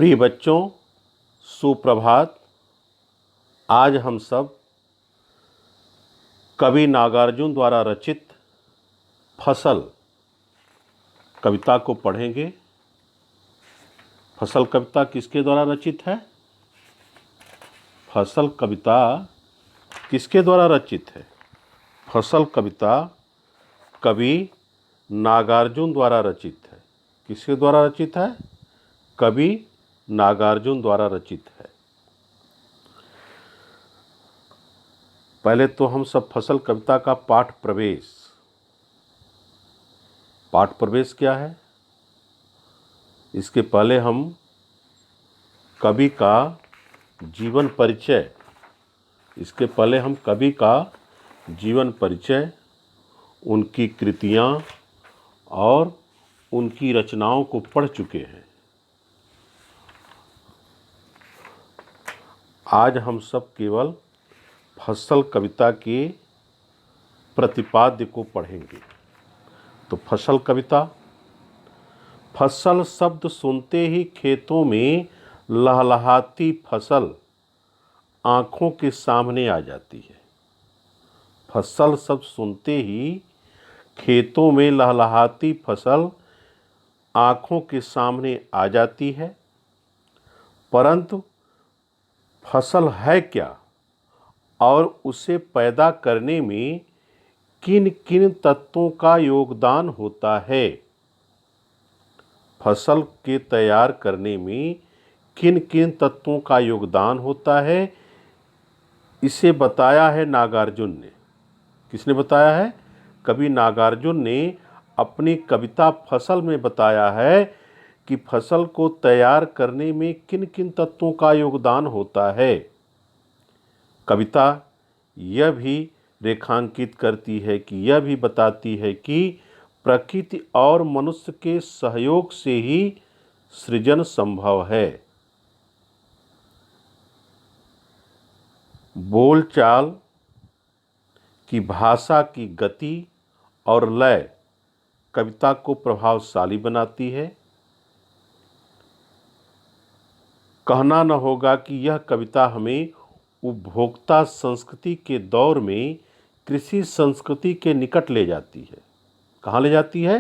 प्रिय बच्चों, सुप्रभात। आज हम सब कवि नागार्जुन द्वारा रचित फसल कविता को पढ़ेंगे। फसल कविता किसके द्वारा रचित है? फसल कविता किसके द्वारा रचित है? फसल कविता कवि नागार्जुन द्वारा रचित है। किसके द्वारा रचित है? कवि नागार्जुन द्वारा रचित है। पहले तो हम सब फसल कविता का पाठ प्रवेश क्या है, इसके पहले हम कवि का जीवन परिचय, उनकी कृतियाँ और उनकी रचनाओं को पढ़ चुके हैं। आज हम सब केवल फसल कविता के प्रतिपाद्य को पढ़ेंगे। तो फसल कविता, फसल शब्द सुनते ही खेतों में लहलहाती फसल आँखों के सामने आ जाती है। फसल शब्द सुनते ही खेतों में लहलहाती फसल आँखों के सामने आ जाती है, परंतु फसल है क्या और उसे पैदा करने में किन किन तत्वों का योगदान होता है? फसल के तैयार करने में किन किन तत्वों का योगदान होता है, इसे बताया है नागार्जुन ने। किसने बताया है? कवि नागार्जुन ने अपनी कविता फसल में बताया है कि फसल को तैयार करने में किन किन तत्वों का योगदान होता है। कविता यह भी रेखांकित करती है कि यह भी बताती है कि प्रकृति और मनुष्य के सहयोग से ही सृजन संभव है। बोलचाल की भाषा की गति और लय कविता को प्रभावशाली बनाती है। कहना न होगा कि यह कविता हमें उपभोक्ता संस्कृति के दौर में कृषि संस्कृति के निकट ले जाती है। कहाँ ले जाती है?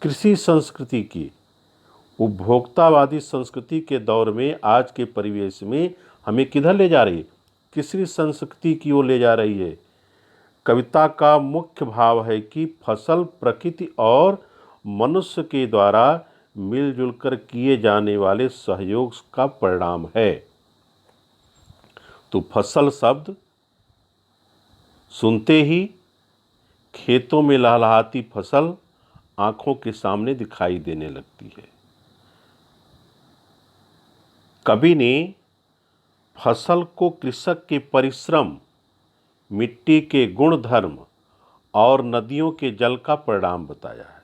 कृषि संस्कृति की, उपभोक्तावादी संस्कृति के दौर में आज के परिवेश में हमें किधर ले जा रही है? कृषि संस्कृति की ओर ले जा रही है। कविता का मुख्य भाव है कि फसल प्रकृति और मनुष्य के द्वारा मिलजुल कर किए जाने वाले सहयोग का परिणाम है। तो फसल शब्द सुनते ही खेतों में लहलहाती फसल आँखों के सामने दिखाई देने लगती है। कवि ने फसल को कृषक के परिश्रम, मिट्टी के गुण धर्म और नदियों के जल का परिणाम बताया है।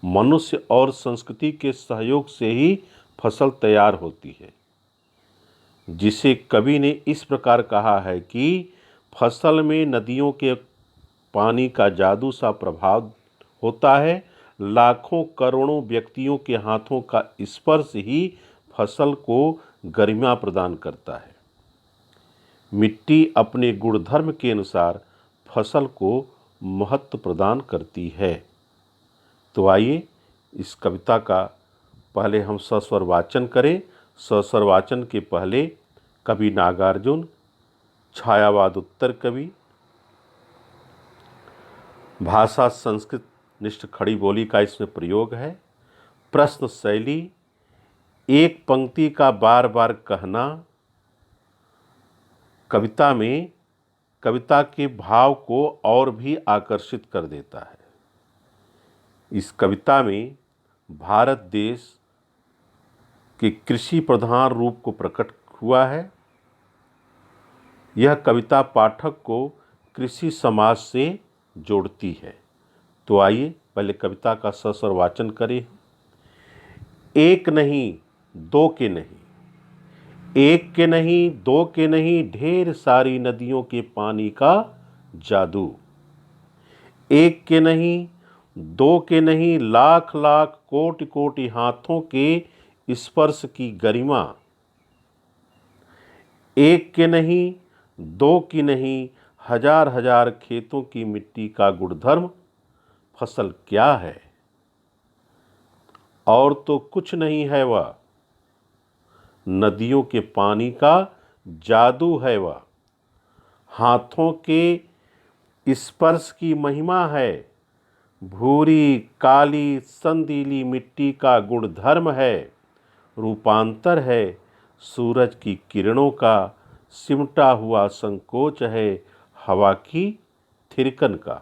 मनुष्य और संस्कृति के सहयोग से ही फसल तैयार होती है, जिसे कवि ने इस प्रकार कहा है कि फसल में नदियों के पानी का जादू सा प्रभाव होता है। लाखों करोड़ों व्यक्तियों के हाथों का स्पर्श ही फसल को गरिमा प्रदान करता है। मिट्टी अपने गुणधर्म के अनुसार फसल को महत्व प्रदान करती है। तो आइए इस कविता का पहले हम सस्वर वाचन करें। सस्वर वाचन के पहले कवि नागार्जुन, छायावाद उत्तर कवि, भाषा संस्कृत निष्ठ खड़ी बोली का इसमें प्रयोग है। प्रश्न शैली, एक पंक्ति का बार बार कहना कविता में कविता के भाव को और भी आकर्षित कर देता है। इस कविता में भारत देश के कृषि प्रधान रूप को प्रकट हुआ है। यह कविता पाठक को कृषि समाज से जोड़ती है। तो आइए पहले कविता का सस्वर वाचन करें। एक नहीं, दो के नहीं, एक के नहीं, दो के नहीं, ढेर सारी नदियों के पानी का जादू। एक के नहीं, दो के नहीं लाख लाख कोटि कोटि हाथों के स्पर्श की गरिमा, एक के नहीं दो की नहीं हजार हजार खेतों की मिट्टी का गुणधर्म फसल क्या है? और तो कुछ नहीं है वह, नदियों के पानी का जादू है वह, हाथों के स्पर्श की महिमा है, भूरी काली संदीली मिट्टी का गुणधर्म है, रूपांतर है सूरज की किरणों का, सिमटा हुआ संकोच है हवा की थिरकन का।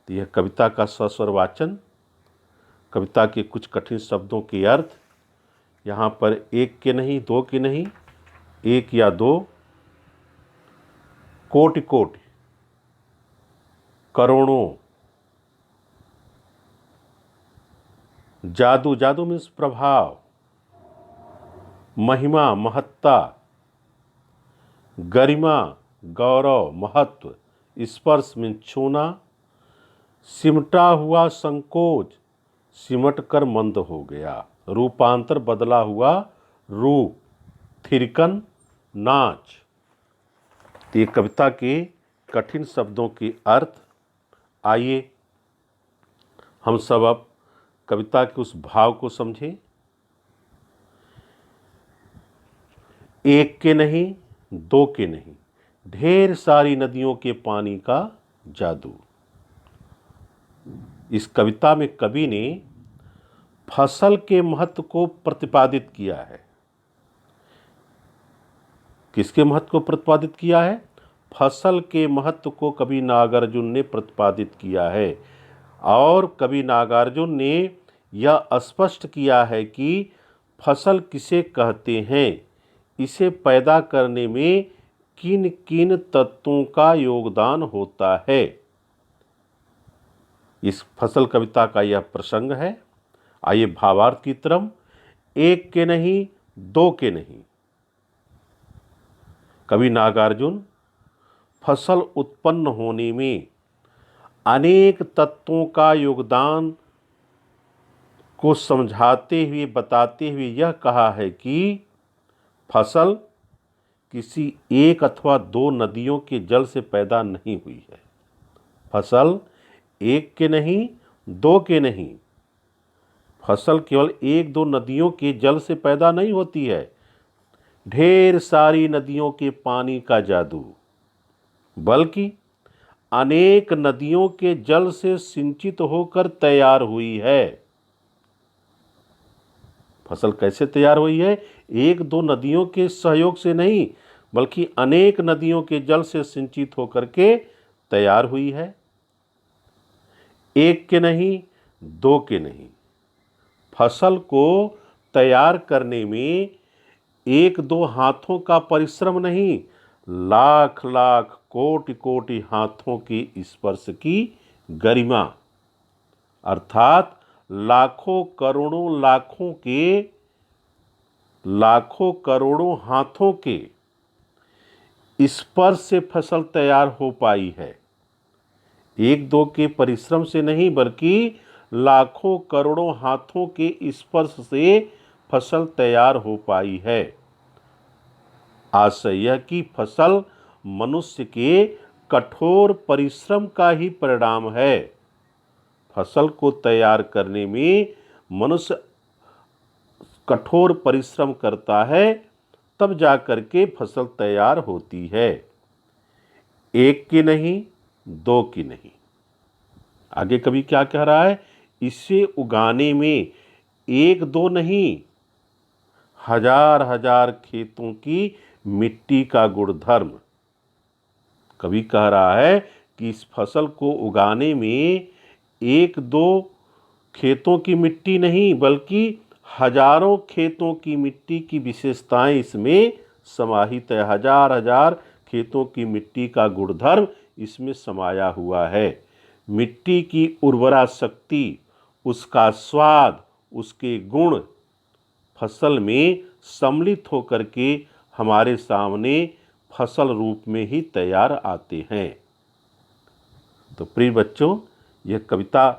तो यह कविता का सस्वर वाचन, कविता के कुछ कठिन शब्दों के अर्थ। यहाँ पर एक के नहीं दो के नहीं, एक या दो, कोटि कोटि, करोड़ों, जादू, जादू मीन्स प्रभाव, महिमा महत्ता, गरिमा गौरव महत्व, स्पर्श मीन्स छूना, सिमटा हुआ संकोच सिमट कर मंद हो गया, रूपांतर बदला हुआ रूप, थिरकन नाच। ये कविता के कठिन शब्दों के अर्थ। आइए हम सब अब कविता के उस भाव को समझें। एक के नहीं दो के नहीं, ढेर सारी नदियों के पानी का जादू। इस कविता में कवि ने फसल के महत्व को प्रतिपादित किया है। किसके महत्व को प्रतिपादित किया है? फसल के महत्व को कवि नागार्जुन ने प्रतिपादित किया है। और कवि नागार्जुन ने यह स्पष्ट किया है कि फसल किसे कहते हैं, इसे पैदा करने में किन किन तत्वों का योगदान होता है। इस फसल कविता का यह प्रसंग है। आइए भावार्थ की तरफ। एक के नहीं दो के नहीं, कवि नागार्जुन फसल उत्पन्न होने में अनेक तत्वों का योगदान को समझाते हुए बताते हुए यह कहा है कि फसल किसी एक अथवा दो नदियों के जल से पैदा नहीं हुई है। फसल एक के नहीं दो के नहीं, फसल केवल एक दो नदियों के जल से पैदा नहीं होती है, ढेर सारी नदियों के पानी का जादू, बल्कि अनेक नदियों के जल से सिंचित होकर तैयार हुई है। फसल कैसे तैयार हुई है? एक दो नदियों के सहयोग से नहीं, बल्कि अनेक नदियों के जल से सिंचित होकर के तैयार हुई है। एक के नहीं दो के नहीं, फसल को तैयार करने में एक दो हाथों का परिश्रम नहीं, लाख लाख कोटि कोटि हाथों के स्पर्श की गरिमा, अर्थात लाखों करोड़ों हाथों के स्पर्श से फसल तैयार हो पाई है। एक दो के परिश्रम से नहीं, बल्कि लाखों करोड़ों हाथों के स्पर्श से फसल तैयार हो पाई है। आशय यह कि फसल मनुष्य के कठोर परिश्रम का ही परिणाम है। फसल को तैयार करने में मनुष्य कठोर परिश्रम करता है, तब जाकर के फसल तैयार होती है। एक की नहीं दो की नहीं। आगे कवि क्या कह रहा है? इसे उगाने में एक दो नहीं, हजार हजार खेतों की मिट्टी का गुणधर्म। कवि कह रहा है कि इस फसल को उगाने में एक दो खेतों की मिट्टी नहीं, बल्कि हजारों खेतों की मिट्टी की विशेषताएं इसमें समाहित है। हजार हजार खेतों की मिट्टी का गुणधर्म इसमें समाया हुआ है। मिट्टी की उर्वरा शक्ति, उसका स्वाद, उसके गुण फसल में सम्मिलित होकर के हमारे सामने फसल रूप में ही तैयार आते हैं। तो प्रिय बच्चों, यह कविता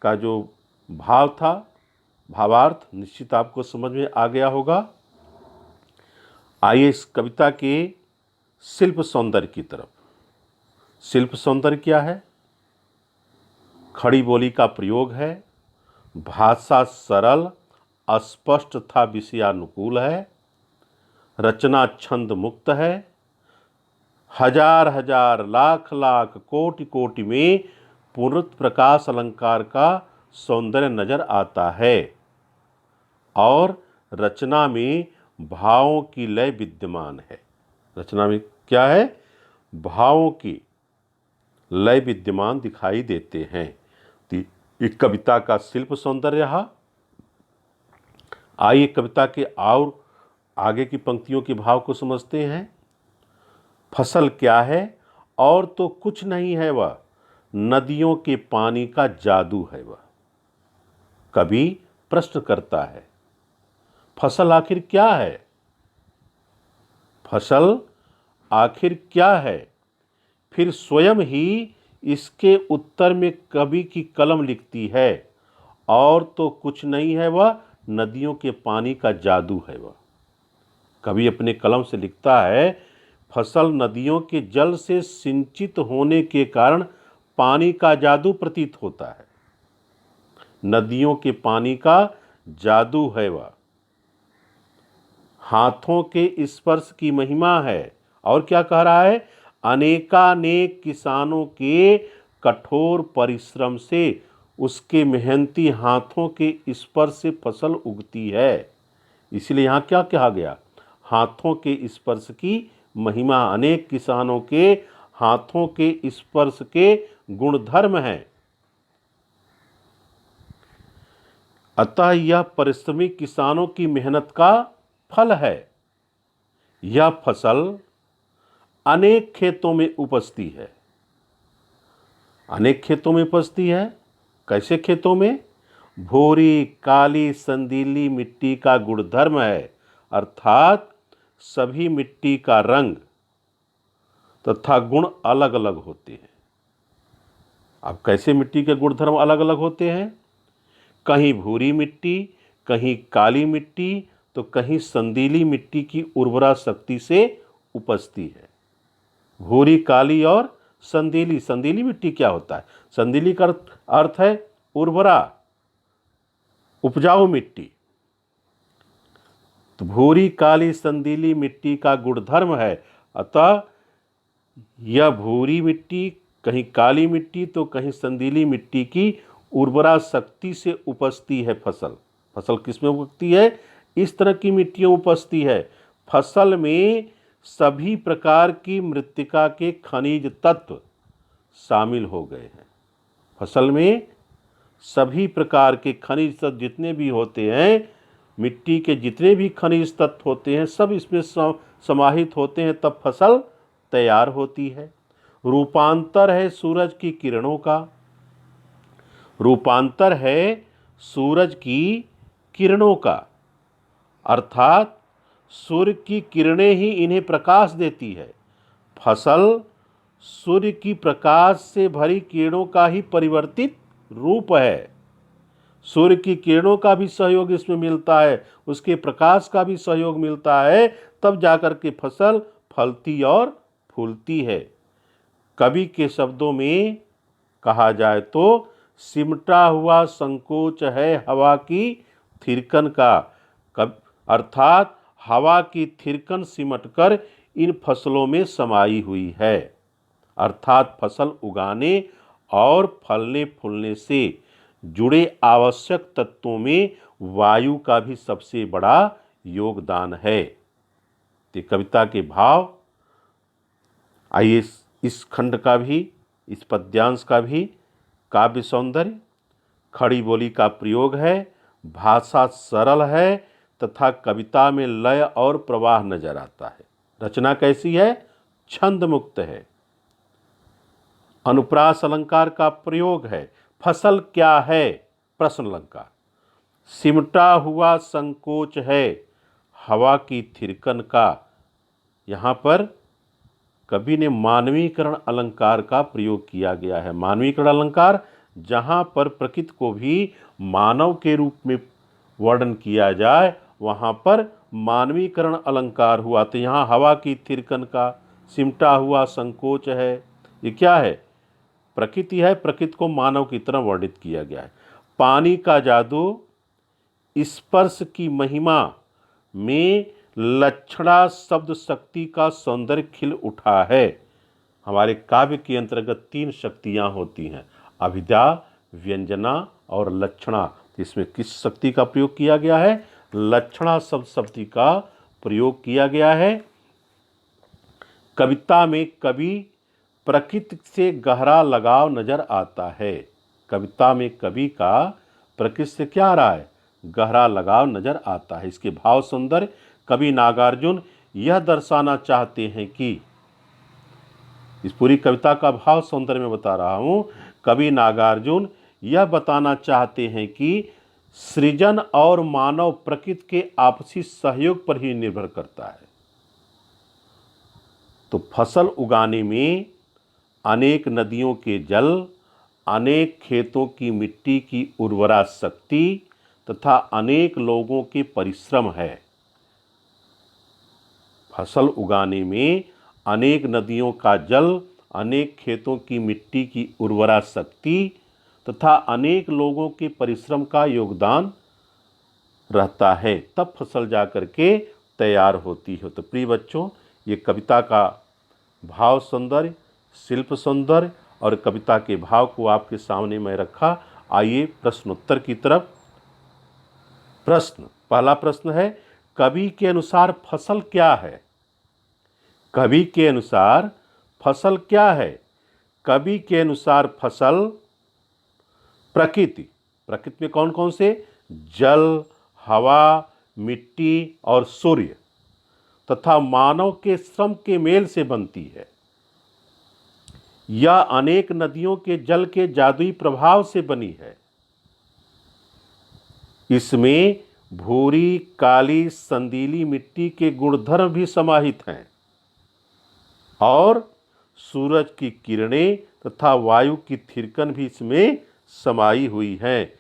का जो भाव था, भावार्थ निश्चित आपको समझ में आ गया होगा। आइए इस कविता के शिल्प सौंदर्य की तरफ। शिल्प सौंदर्य क्या है? खड़ी बोली का प्रयोग है, भाषा सरल, स्पष्ट तथा विषयानुकूल है, रचना छंद मुक्त है, हजार हजार लाख लाख कोटि कोटि में पूर्णत प्रकाश अलंकार का सौंदर्य नजर आता है और रचना में भावों की लय विद्यमान है। रचना में क्या है? भावों की लय विद्यमान दिखाई देते हैं। तो एक कविता का शिल्प सौंदर्य रहा। आइए कविता के और आगे की पंक्तियों के भाव को समझते हैं। फसल क्या है? और तो कुछ नहीं है वह, नदियों के पानी का जादू है वह। कवि प्रश्न करता है, फसल आखिर क्या है? फसल आखिर क्या है? फिर स्वयं ही इसके उत्तर में कवि की कलम लिखती है, और तो कुछ नहीं है वह, नदियों के पानी का जादू है वह। कवि अपने कलम से लिखता है, फसल नदियों के जल से सिंचित होने के कारण पानी का जादू प्रतीत होता है। नदियों के पानी का जादू है वह। हाथों के स्पर्श की महिमा है। और क्या कह रहा है? अनेकानेक किसानों के कठोर परिश्रम से, उसके मेहनती हाथों के स्पर्श से फसल उगती है। इसलिए यहाँ क्या कहा गया? हाथों के स्पर्श की महिमा, अनेक किसानों के हाथों के स्पर्श के गुणधर्म हैं। अतः यह परिश्रमी किसानों की मेहनत का फल है। यह फसल अनेक खेतों में उपजती है। अनेक खेतों में उपजती है। कैसे खेतों में? भूरी, काली, संदीली मिट्टी का गुणधर्म है, अर्थात सभी मिट्टी का रंग तथा गुण अलग अलग होते हैं। अब कैसे मिट्टी के गुणधर्म अलग अलग होते हैं? कहीं भूरी मिट्टी, कहीं काली मिट्टी, तो कहीं संदीली मिट्टी की उर्वरा शक्ति से उपजती है। भूरी, काली और संदीली। संदीली मिट्टी क्या होता है? संदीली का अर्थ है उर्वरा, उपजाऊ मिट्टी। तो भूरी, काली, संदीली मिट्टी का गुणधर्म है। अतः यह भूरी मिट्टी, कहीं काली मिट्टी तो कहीं संदीली मिट्टी की उर्वरा शक्ति से उपजती है फसल। फसल किसमें उगती है? इस तरह की मिट्टियों उपजती है। फसल में सभी प्रकार की मृत्तिका के खनिज तत्व शामिल हो गए हैं। फसल में सभी प्रकार के खनिज तत्व जितने भी होते हैं, मिट्टी के जितने भी खनिज तत्व होते हैं, सब इसमें समाहित होते हैं, तब फसल तैयार होती है। रूपांतर है सूरज की किरणों का। रूपांतर है सूरज की किरणों का, अर्थात सूर्य की किरणें ही इन्हें प्रकाश देती है। फसल सूर्य की प्रकाश से भरी किरणों का ही परिवर्तित रूप है। सूर्य की किरणों का भी सहयोग इसमें मिलता है, उसके प्रकाश का भी सहयोग मिलता है, तब जाकर के फसल फलती और फूलती है। कवि के शब्दों में कहा जाए तो, सिमटा हुआ संकोच है हवा की थिरकन का। अर्थात हवा की थिरकन सिमटकर इन फसलों में समाई हुई है। अर्थात फसल उगाने और फलने फूलने से जुड़े आवश्यक तत्वों में वायु का भी सबसे बड़ा योगदान है। तो कविता के भाव, आइए इस खंड का भी, इस पद्यांश का भी काव्य सौंदर्य। खड़ी बोली का प्रयोग है, भाषा सरल है तथा कविता में लय और प्रवाह नजर आता है। रचना कैसी है? छंद मुक्त है। अनुप्रास अलंकार का प्रयोग है। फसल क्या है? प्रश्न अलंकार। सिमटा हुआ संकोच है हवा की थिरकन का। यहाँ पर कवि ने मानवीकरण अलंकार का प्रयोग किया गया है। मानवीकरण अलंकार जहाँ पर प्रकृति को भी मानव के रूप में वर्णन किया जाए वहाँ पर मानवीकरण अलंकार हुआ। तो यहाँ हवा की थिरकन का सिमटा हुआ संकोच है, ये क्या है? प्रकृति है। प्रकृति को मानव की तरह वर्णित किया गया है। पानी का जादू, स्पर्श की महिमा में लक्षणा शब्द शक्ति का सौंदर्य खिल उठा है। हमारे काव्य के अंतर्गत 3 शक्तियाँ होती हैं, अभिधा, व्यंजना और लक्षणा। इसमें किस शक्ति का प्रयोग किया गया है? लक्षणा शब्द शक्ति का प्रयोग किया गया है। कविता में कवि प्रकृति से गहरा लगाव नजर आता है। कविता में कवि का प्रकृति से क्या आ रहा है? गहरा लगाव नजर आता है। इसके भाव सौंदर्य कवि नागार्जुन यह दर्शाना चाहते हैं कि, इस पूरी कविता का भाव सौंदर्य में बता रहा हूं, कवि नागार्जुन यह बताना चाहते हैं कि सृजन और मानव प्रकृति के आपसी सहयोग पर ही निर्भर करता है। तो फसल उगाने में अनेक नदियों के जल, अनेक खेतों की मिट्टी की उर्वरा शक्ति तथा अनेक लोगों के परिश्रम है। फसल उगाने में अनेक नदियों का जल, अनेक खेतों की मिट्टी की उर्वरा शक्ति तथा अनेक लोगों के परिश्रम का योगदान रहता है, तब फसल जा कर के तैयार होती है। तो प्रिय बच्चों, ये कविता का भाव सौंदर्य, शिल्प सौंदर्य और कविता के भाव को आपके सामने मैं रखा। आइए प्रश्नोत्तर की तरफ। प्रश्न, पहला प्रश्न है, कवि के अनुसार फसल क्या है? कवि के अनुसार फसल क्या है? कवि के अनुसार फसल प्रकृति। प्रकृति में कौन कौन से? जल, हवा, मिट्टी और सूर्य तथा मानव के श्रम के मेल से बनती है। यह अनेक नदियों के जल के जादुई प्रभाव से बनी है। इसमें भूरी, काली, संदीली मिट्टी के गुणधर्म भी समाहित हैं और सूरज की किरणें तथा वायु की थिरकन भी इसमें समाई हुई हैं।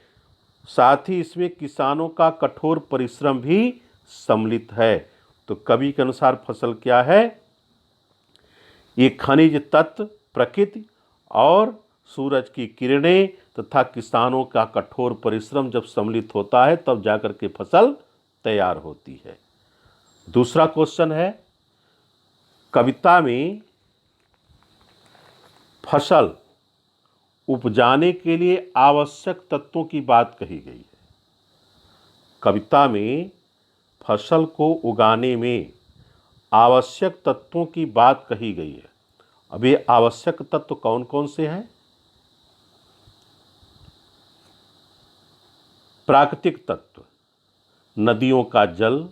साथ ही इसमें किसानों का कठोर परिश्रम भी सम्मिलित है। तो कवि के अनुसार फसल क्या है? ये खनिज तत्व, प्रकृति और सूरज की किरणें तथा किसानों का कठोर परिश्रम जब सम्मिलित होता है तब जाकर के फसल तैयार होती है। दूसरा क्वेश्चन है, कविता में फसल उपजाने के लिए आवश्यक तत्वों की बात कही गई है। कविता में फसल को उगाने में आवश्यक तत्वों की बात कही गई है। अब ये आवश्यक तत्व कौन कौन से हैं? प्राकृतिक तत्व, नदियों का जल,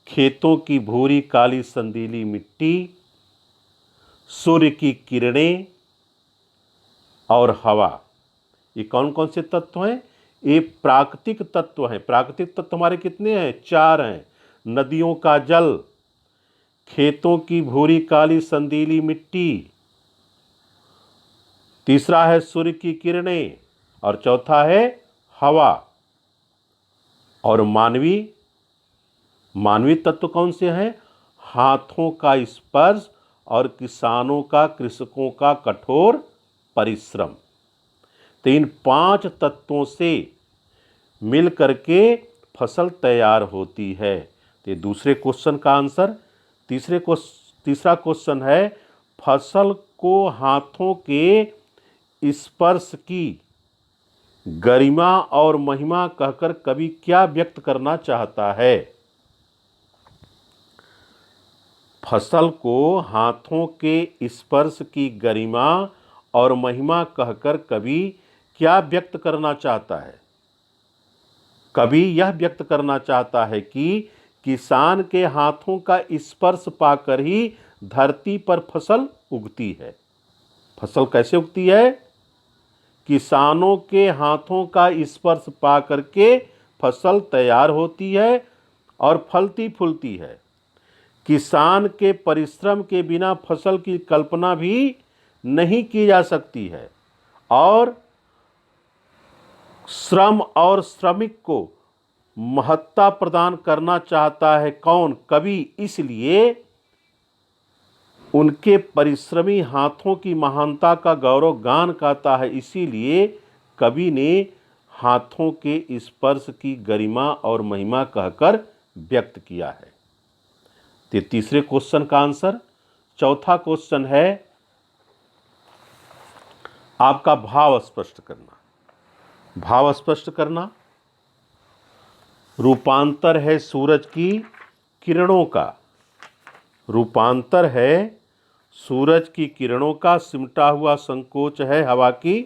खेतों की भूरी काली संदीली मिट्टी, सूर्य की किरणें और हवा। ये कौन कौन से तत्व हैं? ये प्राकृतिक तत्व हैं। प्राकृतिक तत्व हमारे कितने हैं? 4 हैं। नदियों का जल, खेतों की भूरी काली संदीली मिट्टी, तीसरा है सूर्य की किरणें और चौथा है हवा। और मानवीय तत्व कौन से हैं? हाथों का स्पर्श और किसानों का, कृषकों का कठोर परिश्रम। तो इन 5 तत्वों से मिल करके फसल तैयार होती है। तो दूसरे क्वेश्चन का आंसर, तीसरा क्वेश्चन है, फसल को हाथों के स्पर्श की गरिमा और महिमा कहकर कवि क्या व्यक्त करना चाहता है? फसल को हाथों के स्पर्श की गरिमा और महिमा कहकर कवि क्या व्यक्त करना चाहता है? कवि यह व्यक्त करना चाहता है कि किसान के हाथों का स्पर्श पाकर ही धरती पर फसल उगती है। फसल कैसे उगती है? किसानों के हाथों का स्पर्श पा करके फसल तैयार होती है और फलती फूलती है। किसान के परिश्रम के बिना फसल की कल्पना भी नहीं की जा सकती है और श्रम और श्रमिक को महत्ता प्रदान करना चाहता है कौन? कवि। इसलिए उनके परिश्रमी हाथों की महानता का गौरव गान गाता है। इसीलिए कवि ने हाथों के स्पर्श की गरिमा और महिमा कहकर व्यक्त किया है। तो तीसरे क्वेश्चन का आंसर। चौथा क्वेश्चन है आपका भाव स्पष्ट करना। भाव स्पष्ट करना। रूपांतर है सूरज की किरणों का। रूपांतर है सूरज की किरणों का। सिमटा हुआ संकोच है हवा की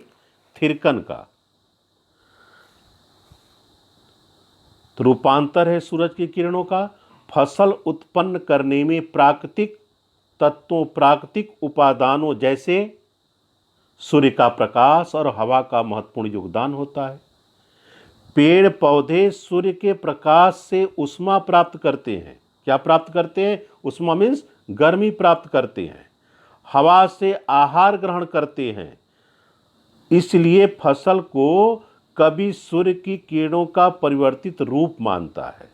थिरकन का। तो रूपांतर है सूरज की किरणों का। फसल उत्पन्न करने में प्राकृतिक तत्वों, प्राकृतिक उपादानों जैसे सूर्य का प्रकाश और हवा का महत्वपूर्ण योगदान होता है। पेड़ पौधे सूर्य के प्रकाश से ऊष्मा प्राप्त करते हैं। क्या प्राप्त करते हैं? ऊष्मा मीन्स गर्मी प्राप्त करते हैं। हवा से आहार ग्रहण करते हैं। इसलिए फसल को कभी सूर्य की किरणों का परिवर्तित रूप मानता है।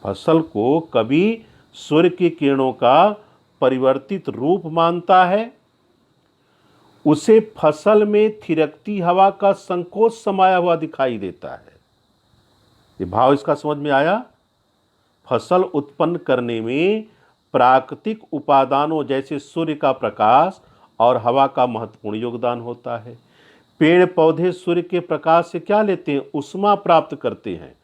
फसल को कभी सूर्य की किरणों का परिवर्तित रूप मानता है। उसे फसल में थिरकती हवा का संकोच समाया हुआ दिखाई देता है। ये भाव इसका समझ में आया? फसल उत्पन्न करने में प्राकृतिक उपादानों जैसे सूर्य का प्रकाश और हवा का महत्वपूर्ण योगदान होता है। पेड़ पौधे सूर्य के प्रकाश से क्या लेते हैं? ऊष्मा प्राप्त करते हैं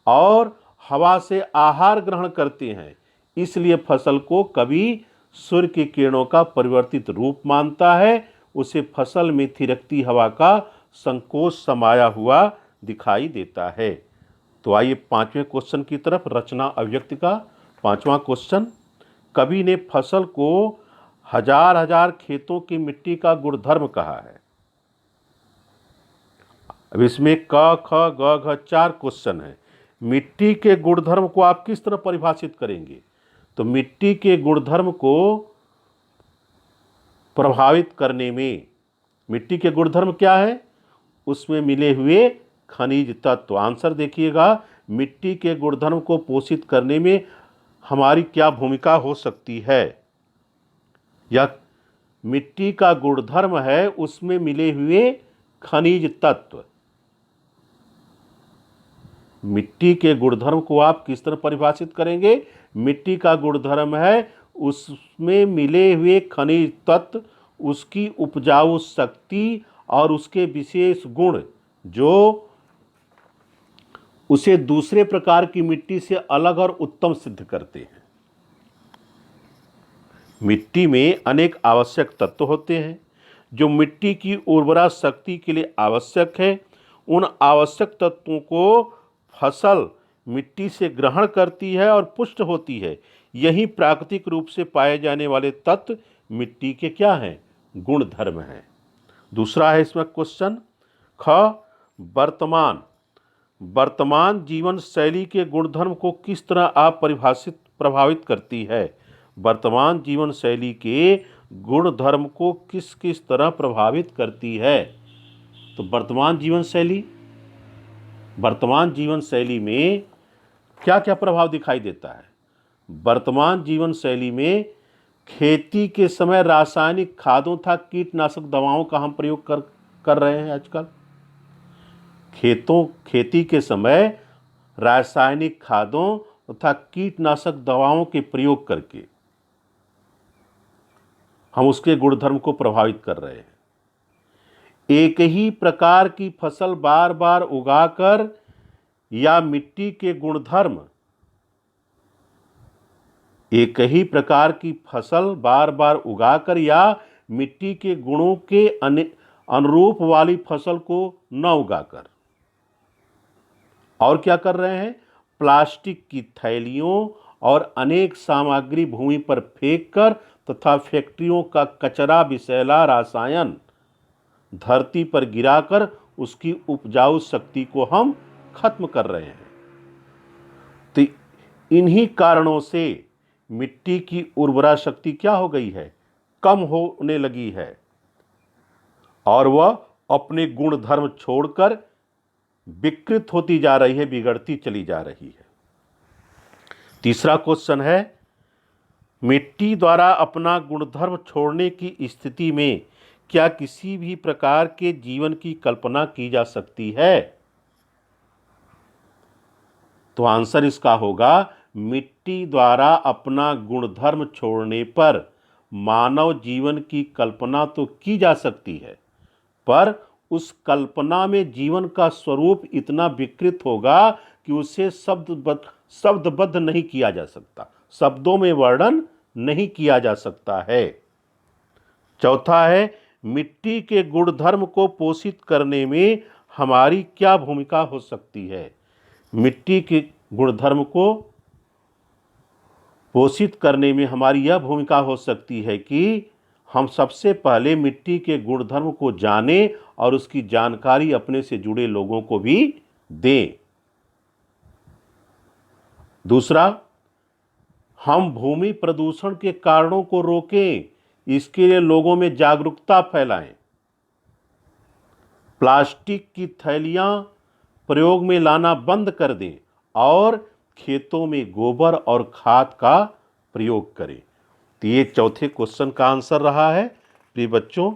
और हवा से आहार ग्रहण करते हैं। इसलिए फसल को कभी सूर्य की किरणों का परिवर्तित रूप मानता है। उसे फसल में थिरकती हवा का संकोच समाया हुआ दिखाई देता है। तो आइए पांचवें क्वेश्चन की तरफ। रचना अभिव्यक्ति का पांचवा क्वेश्चन। कवि ने फसल को हजार हजार खेतों की मिट्टी का गुणधर्म कहा है। अब इसमें क ख ग घ 4 क्वेश्चन है। मिट्टी के गुणधर्म को आप किस तरह परिभाषित करेंगे? तो मिट्टी के गुणधर्म को प्रभावित करने में, मिट्टी के गुणधर्म क्या है? उसमें मिले हुए खनिज तत्व। आंसर देखिएगा, मिट्टी के गुणधर्म को पोषित करने में हमारी क्या भूमिका हो सकती है? या मिट्टी का गुणधर्म है उसमें मिले हुए खनिज तत्व। मिट्टी के गुणधर्म को आप किस तरह परिभाषित करेंगे? मिट्टी का गुणधर्म है उसमें मिले हुए खनिज तत्व, उसकी उपजाऊ शक्ति और उसके विशेष गुण जो उसे दूसरे प्रकार की मिट्टी से अलग और उत्तम सिद्ध करते हैं। मिट्टी में अनेक आवश्यक तत्व होते हैं जो मिट्टी की उर्वरा शक्ति के लिए आवश्यक है। उन आवश्यक तत्वों को फसल मिट्टी से ग्रहण करती है और पुष्ट होती है। यही प्राकृतिक रूप से पाए जाने वाले तत्व मिट्टी के क्या हैं? गुणधर्म हैं। दूसरा है इसमें क्वेश्चन ख। वर्तमान जीवन शैली के गुणधर्म को किस तरह आप प्रभावित करती है? वर्तमान जीवन शैली के गुणधर्म को किस किस तरह प्रभावित करती है? तो वर्तमान जीवन शैली में क्या क्या प्रभाव दिखाई देता है? वर्तमान जीवन शैली में खेती के समय रासायनिक खादों तथा कीटनाशक दवाओं का हम प्रयोग कर रहे हैं आजकल। खेती के समय रासायनिक खादों तथा कीटनाशक दवाओं के प्रयोग करके हम उसके गुणधर्म को प्रभावित कर रहे हैं। एक ही प्रकार की फसल बार बार उगाकर या मिट्टी के गुणधर्म, एक ही प्रकार की फसल बार बार उगाकर या मिट्टी के गुणों के अनुरूप वाली फसल को न उगाकर और क्या कर रहे हैं? प्लास्टिक की थैलियों और अनेक सामग्री भूमि पर फेंककर तथा फैक्ट्रियों का कचरा विषैला रसायन धरती पर गिराकर उसकी उपजाऊ शक्ति को हम खत्म कर रहे हैं। तो इन्हीं कारणों से मिट्टी की उर्वरा शक्ति क्या हो गई है? कम होने लगी है और वह अपने गुण धर्म छोड़कर विकृत होती जा रही है, बिगड़ती चली जा रही है। तीसरा क्वेश्चन है, मिट्टी द्वारा अपना गुणधर्म छोड़ने की स्थिति में क्या किसी भी प्रकार के जीवन की कल्पना की जा सकती है? तो आंसर इसका होगा, मिट्टी द्वारा अपना गुणधर्म छोड़ने पर मानव जीवन की कल्पना तो की जा सकती है, पर उस कल्पना में जीवन का स्वरूप इतना विकृत होगा कि उसे शब्दबद्ध नहीं किया जा सकता, शब्दों में वर्णन नहीं किया जा सकता है। चौथा है, मिट्टी के गुणधर्म को पोषित करने में हमारी क्या भूमिका हो सकती है? मिट्टी के गुणधर्म को पोषित करने में हमारी यह भूमिका हो सकती है कि हम सबसे पहले मिट्टी के गुणधर्म को जानें और उसकी जानकारी अपने से जुड़े लोगों को भी दें। दूसरा, हम भूमि प्रदूषण के कारणों को रोकें, इसके लिए लोगों में जागरूकता फैलाएं। प्लास्टिक की थैलियां प्रयोग में लाना बंद कर दें और खेतों में गोबर और खाद का प्रयोग करें। तो ये चौथे क्वेश्चन का आंसर रहा है। प्रिय बच्चों,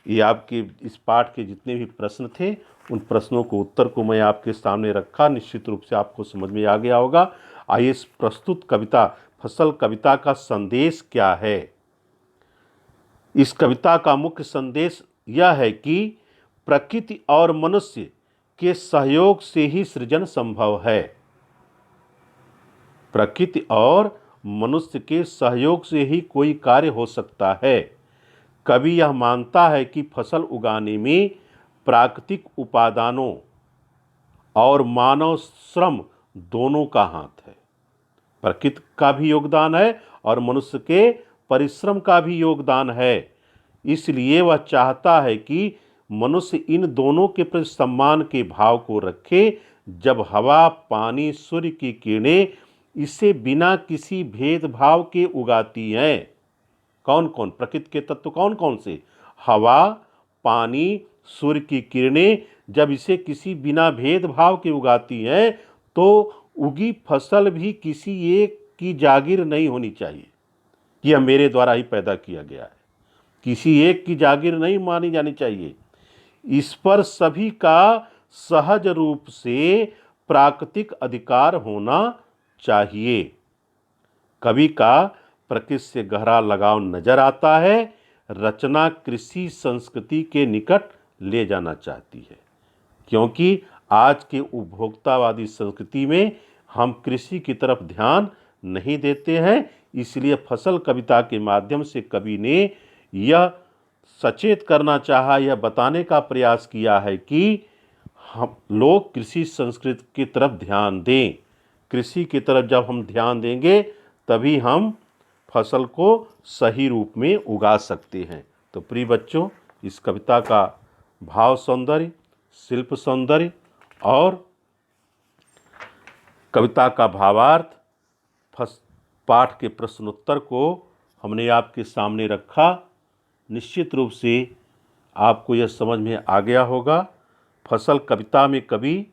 ये आपके इस पाठ के जितने भी प्रश्न थे, उन प्रश्नों को उत्तर को मैं आपके सामने रखा। निश्चित रूप से आपको समझ में आ गया होगा। आइए, इस प्रस्तुत कविता फसल कविता का संदेश क्या है? इस कविता का मुख्य संदेश यह है कि प्रकृति और मनुष्य के सहयोग से ही सृजन संभव है। प्रकृति और मनुष्य के सहयोग से ही कोई कार्य हो सकता है। कवि यह मानता है कि फसल उगाने में प्राकृतिक उपादानों और मानव श्रम दोनों का हाथ है। प्रकृति का भी योगदान है और मनुष्य के परिश्रम का भी योगदान है। इसलिए वह चाहता है कि मनुष्य इन दोनों के प्रति सम्मान के भाव को रखे। जब हवा, पानी, सूर्य की किरणें इसे बिना किसी भेदभाव के उगाती हैं। कौन कौन प्रकृति के तत्व कौन कौन से? हवा, पानी, सूर्य की किरणें जब इसे किसी बिना भेदभाव के उगाती हैं, तो उगी फसल भी किसी एक की जागीर नहीं होनी चाहिए कि यह मेरे द्वारा ही पैदा किया गया है। किसी एक की जागीर नहीं मानी जानी चाहिए। इस पर सभी का सहज रूप से प्राकृतिक अधिकार होना चाहिए। कवि का प्रकृति से गहरा लगाव नजर आता है। रचना कृषि संस्कृति के निकट ले जाना चाहती है, क्योंकि आज के उपभोक्तावादी संस्कृति में हम कृषि की तरफ ध्यान नहीं देते हैं। इसलिए फसल कविता के माध्यम से कवि ने यह सचेत करना चाहा, यह बताने का प्रयास किया है कि हम लोग कृषि संस्कृति की तरफ ध्यान दें। कृषि की तरफ जब हम ध्यान देंगे तभी हम फसल को सही रूप में उगा सकते हैं। तो प्रिय बच्चों, इस कविता का भाव सौंदर्य, शिल्प सौंदर्य और कविता का भावार्थ, पाठ के प्रश्नोत्तर को हमने आपके सामने रखा। निश्चित रूप से आपको यह समझ में आ गया होगा। फसल कविता में कवि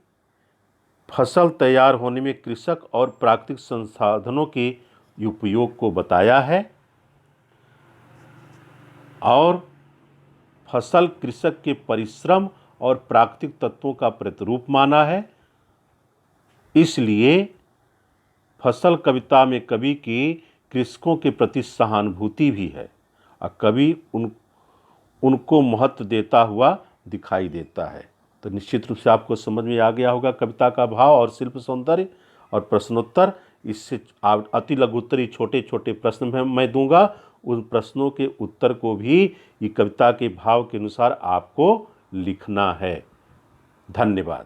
फसल तैयार होने में कृषक और प्राकृतिक संसाधनों के उपयोग को बताया है और फसल कृषक के परिश्रम और प्राकृतिक तत्वों का प्रतिरूप माना है। इसलिए फसल कविता में कवि की कृषकों के प्रति सहानुभूति भी है और कवि उनको महत्व देता हुआ दिखाई देता है। तो निश्चित रूप से आपको समझ में आ गया होगा कविता का भाव और शिल्प सौंदर्य और प्रश्नोत्तर। इससे अति लघुत्तरी छोटे छोटे प्रश्न मैं दूंगा। उन प्रश्नों के उत्तर को भी ये कविता के भाव के अनुसार आपको लिखना है। धन्यवाद।